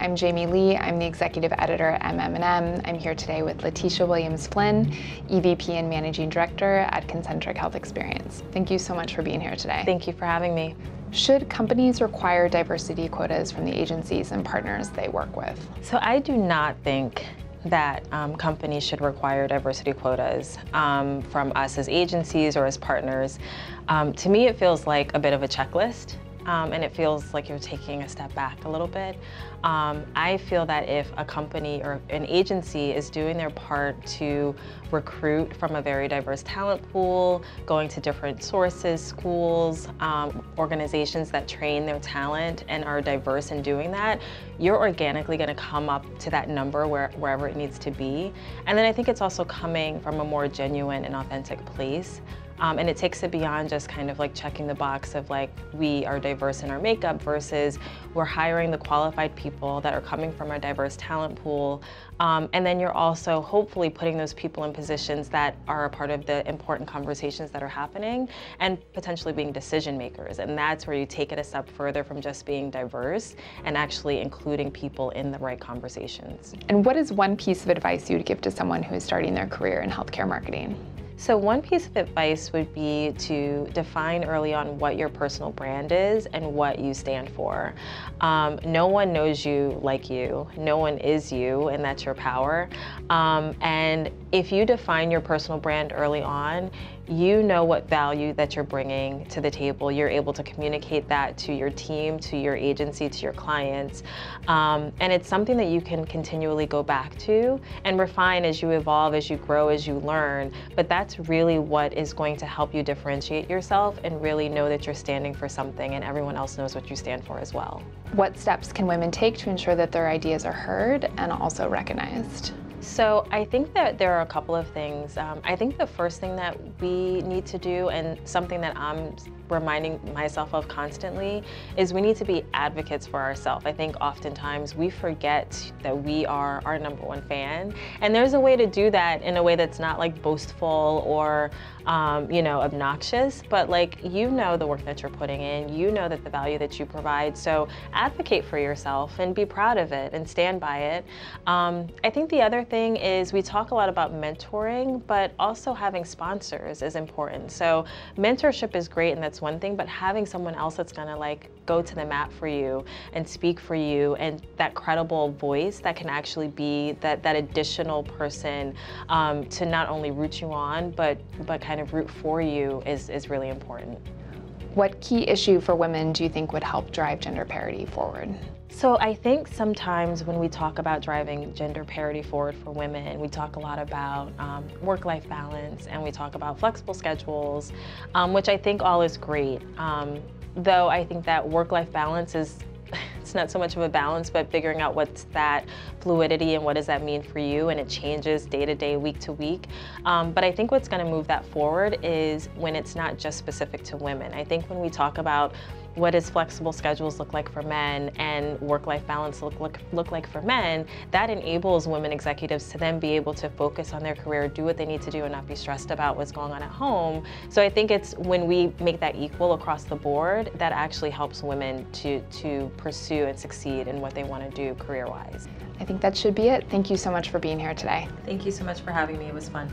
I'm Jamie Lee. I'm the executive editor at MM+M. I'm here today with Latesha Williams-Flynn, EVP and Managing Director at Concentric Health Experience. Thank you so much for being here today. Thank you for having me. Should companies require diversity quotas from the agencies and partners they work with? So I do not think that companies should require diversity quotas from us as agencies or as partners. To me, it feels like a bit of a checklist. And it feels like you're taking a step back a little bit. I feel that if a company or an agency is doing their part to recruit from a very diverse talent pool, going to different sources, schools, organizations that train their talent and are diverse in doing that, you're organically going to come up to that number wherever it needs to be. And then I think it's also coming from a more genuine and authentic place. And it takes it beyond just kind of like checking the box of like, we are diverse in our makeup versus we're hiring the qualified people that are coming from our diverse talent pool. And then you're also hopefully putting those people in positions that are a part of the important conversations that are happening and potentially being decision makers. And that's where you take it a step further from just being diverse and actually including people in the right conversations. And what is one piece of advice you would give to someone who is starting their career in healthcare marketing? So one piece of advice would be to define early on what your personal brand is and what you stand for. No one knows you like you. No one is you, and that's your power. And if you define your personal brand early on, you know what value that you're bringing to the table. You're able to communicate that to your team, to your agency, to your clients. And it's something that you can continually go back to and refine as you evolve, as you grow, as you learn. But that's really what is going to help you differentiate yourself and really know that you're standing for something and everyone else knows what you stand for as well. What steps can women take to ensure that their ideas are heard and also recognized? So I think that there are a couple of things. I think the first thing that we need to do, and something that I'm reminding myself of constantly, is we need to be advocates for ourselves. I think oftentimes we forget that we are our #1 fan, and there's a way to do that in a way that's not like boastful or obnoxious, but like, you know the work that you're putting in, you know that the value that you provide, so advocate for yourself and be proud of it and stand by it. I think the other thing is we talk a lot about mentoring, but also having sponsors is important. So mentorship is great and that's one thing, but having someone else that's gonna like go to the mat for you and speak for you and that credible voice that can actually be that additional person to not only root you on, but kind of root for you is really important. What key issue for women do you think would help drive gender parity forward? So I think sometimes when we talk about driving gender parity forward for women, we talk a lot about work-life balance and we talk about flexible schedules, which I think all is great. Though I think that work-life balance it's not so much of a balance, but figuring out what's that fluidity and what does that mean for you, and it changes day to day, week to week. But I think what's going to move that forward is when it's not just specific to women. I think when we talk about what does flexible schedules look like for men and work-life balance look like for men, that enables women executives to then be able to focus on their career, do what they need to do and not be stressed about what's going on at home. So I think it's when we make that equal across the board that actually helps women to pursue and succeed in what they want to do career-wise. I think that should be it. Thank you so much for being here today. Thank you so much for having me. It was fun.